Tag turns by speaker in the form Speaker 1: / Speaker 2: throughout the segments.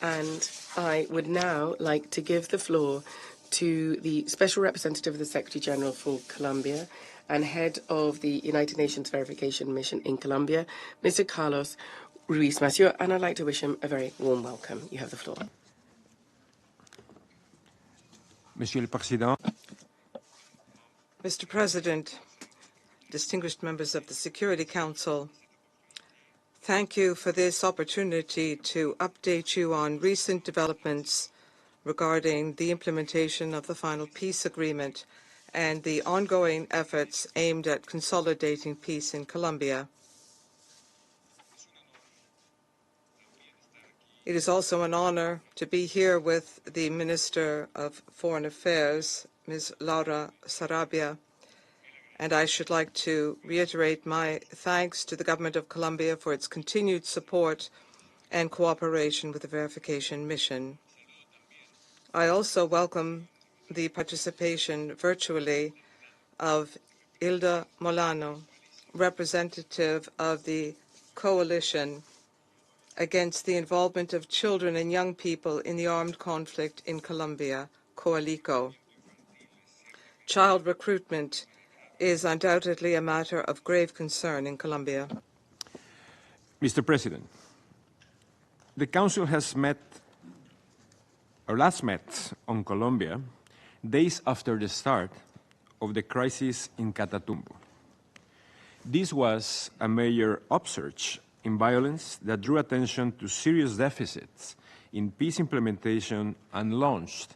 Speaker 1: And I would now like to give the floor to the Special Representative of the Secretary General for Colombia and Head of the United Nations Verification Mission in Colombia, Mr. Carlos Ruiz Massieu, and I'd like to wish him a very warm welcome. You have the floor.
Speaker 2: Monsieur le Président.
Speaker 3: Mr. President, distinguished members of the Security Council, thank you for this opportunity to update you on recent developments regarding the implementation of the final peace agreement and the ongoing efforts aimed at consolidating peace in Colombia. It is also an honor to be here with the Minister of Foreign Affairs, Ms. Laura Sarabia, and I should like to reiterate my thanks to the Government of Colombia for its continued support and cooperation with the verification mission. I also welcome the participation virtually of Hilda Molano, representative of the Coalition Against the Involvement of Children and Young People in the Armed Conflict in Colombia, COALICO. Child recruitment is undoubtedly a matter of grave concern in Colombia.
Speaker 2: Mr. President, the Council has last met on Colombia days after the start of the crisis in Catatumbo. This was a major upsurge in violence that drew attention to serious deficits in peace implementation and launched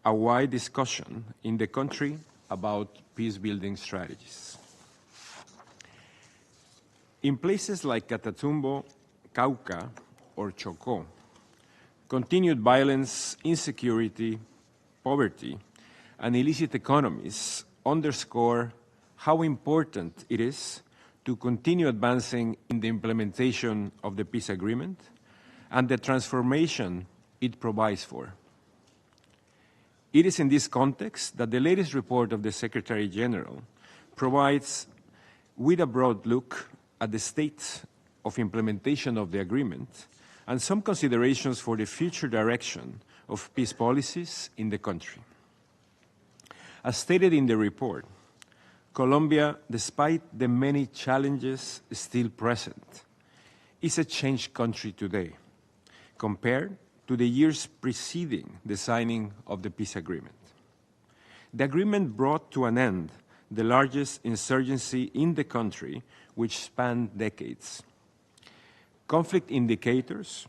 Speaker 2: a wide discussion in the country about peace-building strategies. In places like Catatumbo, Cauca, or Chocó, continued violence, insecurity, poverty, and illicit economies underscore how important it is to continue advancing in the implementation of the peace agreement and the transformation it provides for. It is in this context that the latest report of the Secretary General provides with a broad look at the state of implementation of the agreement and some considerations for the future direction of peace policies in the country. As stated in the report, Colombia, despite the many challenges still present, is a changed country today compared to the years preceding the signing of the peace agreement. The agreement brought to an end the largest insurgency in the country, which spanned decades. Conflict indicators,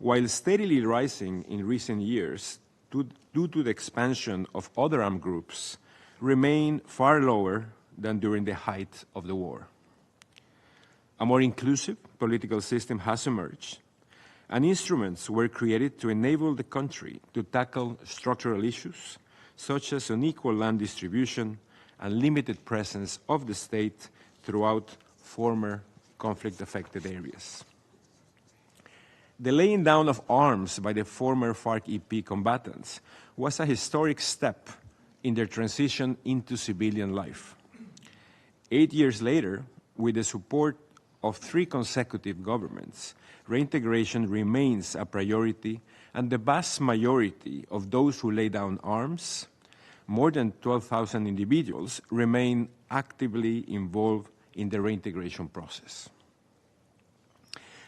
Speaker 2: while steadily rising in recent years due to the expansion of other armed groups, remain far lower than during the height of the war. A more inclusive political system has emerged, and instruments were created to enable the country to tackle structural issues such as unequal land distribution and limited presence of the state throughout former conflict-affected areas. The laying down of arms by the former FARC-EP combatants was a historic step in their transition into civilian life. 8 years later, with the support of 3 consecutive governments, reintegration remains a priority, and the vast majority of those who lay down arms, more than 12,000 individuals, remain actively involved in the reintegration process.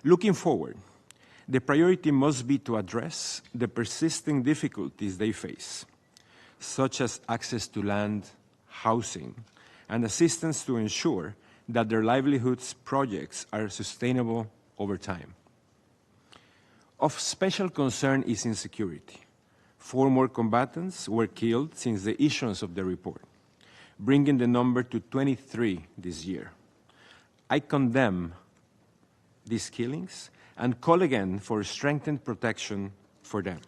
Speaker 2: Looking forward, the priority must be to address the persisting difficulties they face, such as access to land, housing, and assistance to ensure that their livelihoods projects are sustainable over time. Of special concern is insecurity. 4 more combatants were killed since the issuance of the report, bringing the number to 23 this year. I condemn these killings and call again for strengthened protection for them.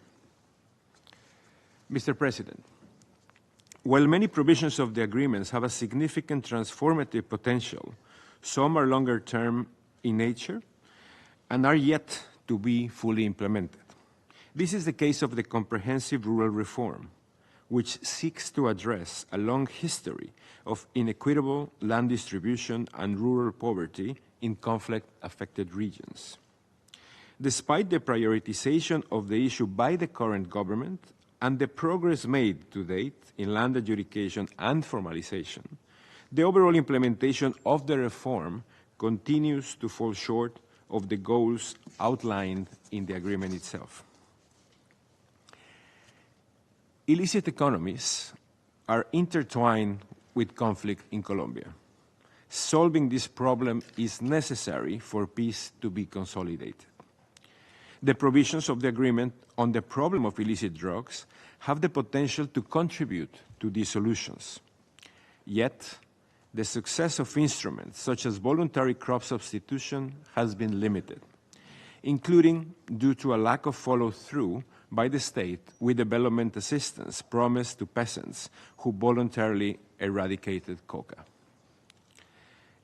Speaker 2: Mr. President, while many provisions of the agreements have a significant transformative potential, some are longer term in nature and are yet to be fully implemented. This is the case of the comprehensive rural reform, which seeks to address a long history of inequitable land distribution and rural poverty in conflict-affected regions. Despite the prioritization of the issue by the current government and the progress made to date in land adjudication and formalization, the overall implementation of the reform continues to fall short of the goals outlined in the agreement itself. Illicit economies are intertwined with conflict in Colombia. Solving this problem is necessary for peace to be consolidated. The provisions of the agreement on the problem of illicit drugs have the potential to contribute to these solutions. Yet, the success of instruments such as voluntary crop substitution has been limited, including due to a lack of follow-through by the state with development assistance promised to peasants who voluntarily eradicated coca.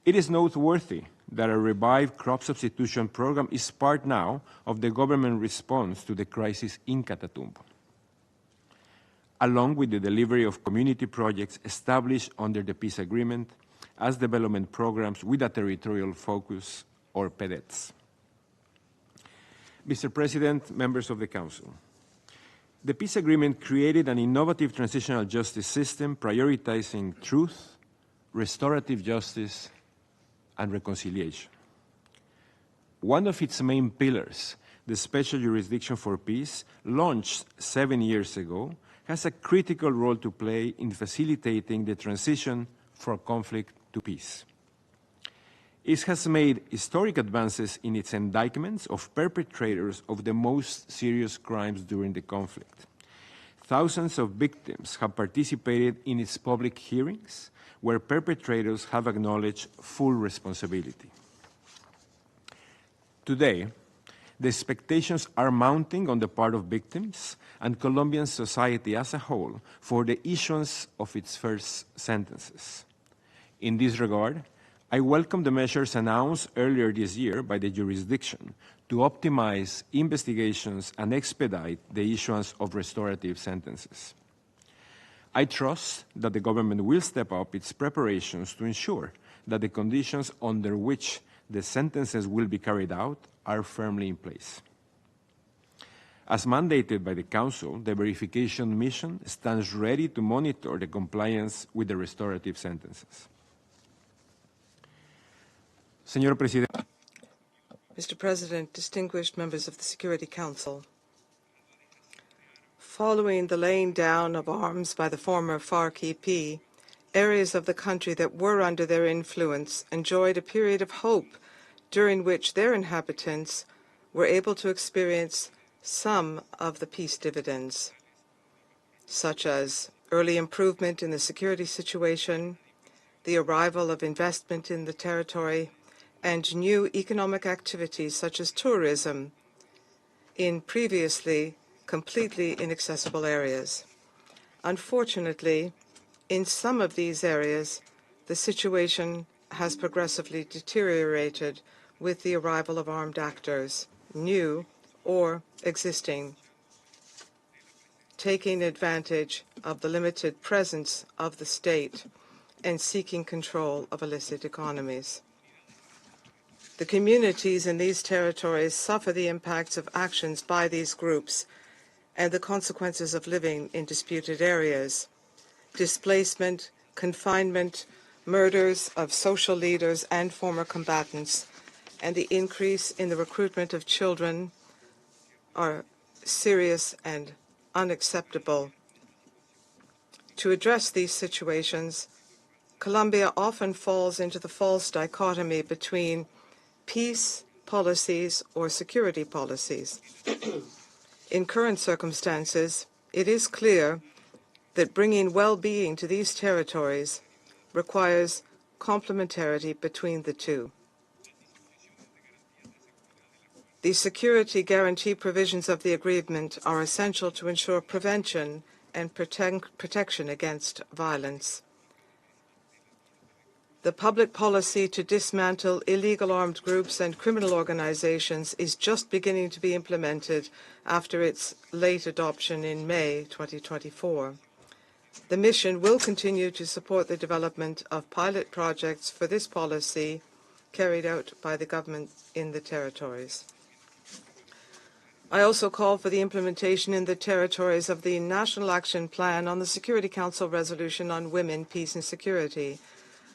Speaker 2: It is noteworthy that a revived crop substitution program is part now of the government response to the crisis in Catatumbo, along with the delivery of community projects established under the peace agreement as development programs with a territorial focus, or PEDETs. Mr. President, members of the Council, the peace agreement created an innovative transitional justice system prioritizing truth, restorative justice, and reconciliation. One of its main pillars, the Special Jurisdiction for Peace, launched 7 years ago, has a critical role to play in facilitating the transition from conflict to peace. It has made historic advances in its indictments of perpetrators of the most serious crimes during the conflict. Thousands of victims have participated in its public hearings, where perpetrators have acknowledged full responsibility. Today, the expectations are mounting on the part of victims and Colombian society as a whole for the issuance of its first sentences. In this regard, I welcome the measures announced earlier this year by the jurisdiction to optimize investigations and expedite the issuance of restorative sentences. I trust that the government will step up its preparations to ensure that the conditions under which the sentences will be carried out are firmly in place. As mandated by the Council, the verification mission stands ready to monitor the compliance with the restorative sentences. Señor Presidente.
Speaker 3: Mr. President, distinguished members of the Security Council, following the laying down of arms by the former FARC-EP, areas of the country that were under their influence enjoyed a period of hope during which their inhabitants were able to experience some of the peace dividends, such as early improvement in the security situation, the arrival of investment in the territory, and new economic activities such as tourism in previously completely inaccessible areas. Unfortunately, in some of these areas, the situation has progressively deteriorated with the arrival of armed actors, new or existing, taking advantage of the limited presence of the state and seeking control of illicit economies. The communities in these territories suffer the impacts of actions by these groups and the consequences of living in disputed areas: displacement, confinement, murders of social leaders and former combatants, and the increase in the recruitment of children are serious and unacceptable. To address these situations, Colombia often falls into the false dichotomy between peace policies or security policies. In current circumstances, it is clear that bringing well-being to these territories requires complementarity between the two. The security guarantee provisions of the agreement are essential to ensure prevention and protection against violence. The public policy to dismantle illegal armed groups and criminal organizations is just beginning to be implemented after its late adoption in May 2024. The mission will continue to support the development of pilot projects for this policy carried out by the government in the territories. I also call for the implementation in the territories of the National Action Plan on the Security Council Resolution on Women, Peace and Security,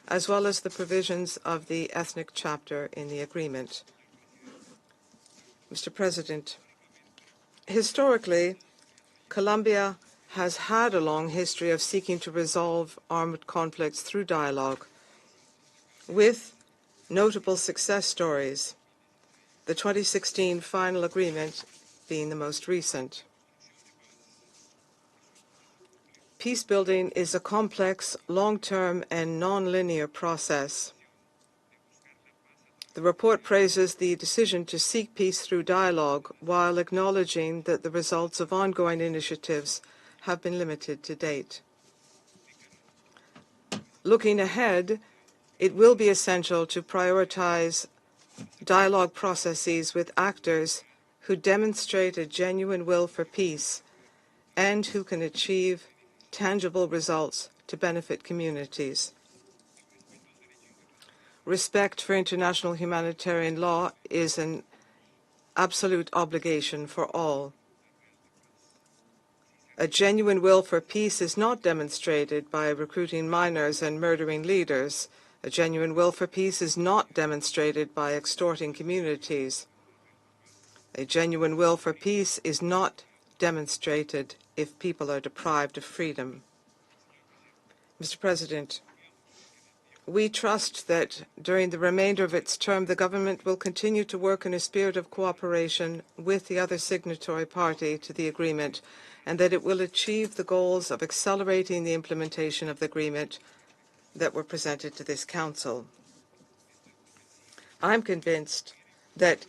Speaker 3: as well as the provisions of the ethnic chapter in the agreement. Mr. President, historically, Colombia has had a long history of seeking to resolve armed conflicts through dialogue, with notable success stories, the 2016 final agreement being the most recent. Peace building is a complex, long-term, and non-linear process. The report praises the decision to seek peace through dialogue while acknowledging that the results of ongoing initiatives have been limited to date. Looking ahead, it will be essential to prioritize dialogue processes with actors who demonstrate a genuine will for peace and who can achieve tangible results to benefit communities. Respect for international humanitarian law is an absolute obligation for all. A genuine will for peace is not demonstrated by recruiting minors and murdering leaders. A genuine will for peace is not demonstrated by extorting communities. A genuine will for peace is not demonstrated if people are deprived of freedom. Mr. President, we trust that during the remainder of its term, the government will continue to work in a spirit of cooperation with the other signatory party to the agreement, and that it will achieve the goals of accelerating the implementation of the agreement that were presented to this Council. I'm convinced that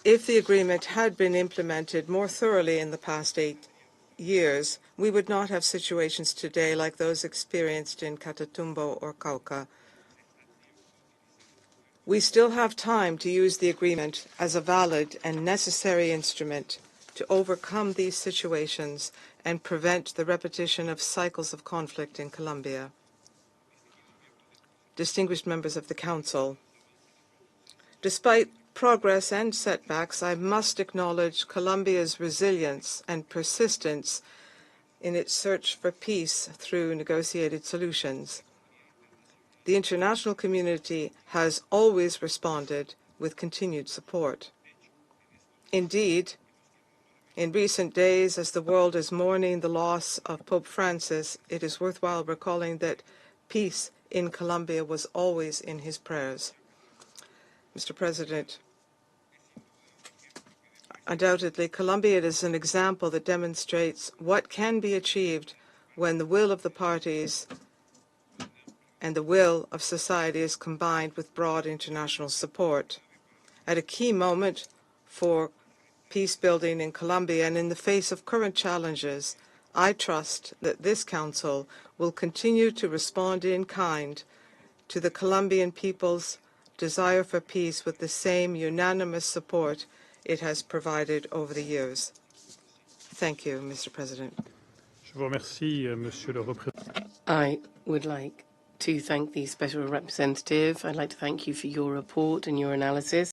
Speaker 3: if the agreement had been implemented more thoroughly in the past 8 years, we would not have situations today like those experienced in Catatumbo or Cauca. We still have time to use the agreement as a valid and necessary instrument to overcome these situations and prevent the repetition of cycles of conflict in Colombia. Distinguished members of the Council, despite progress and setbacks, I must acknowledge Colombia's resilience and persistence in its search for peace through negotiated solutions. The international community has always responded with continued support. Indeed, in recent days, as the world is mourning the loss of Pope Francis, it is worthwhile recalling that peace in Colombia was always in his prayers. Mr. President, undoubtedly, Colombia is an example that demonstrates what can be achieved when the will of the parties and the will of society is combined with broad international support. At a key moment for peace building in Colombia and in the face of current challenges, I trust that this Council will continue to respond in kind to the Colombian people's desire for peace with the same unanimous support it has provided over the years. Thank you, Mr. President.
Speaker 4: Je vous remercie, Monsieur le Représentant.
Speaker 1: I would like to thank the Special Representative. I'd like to thank you for your report and your analysis.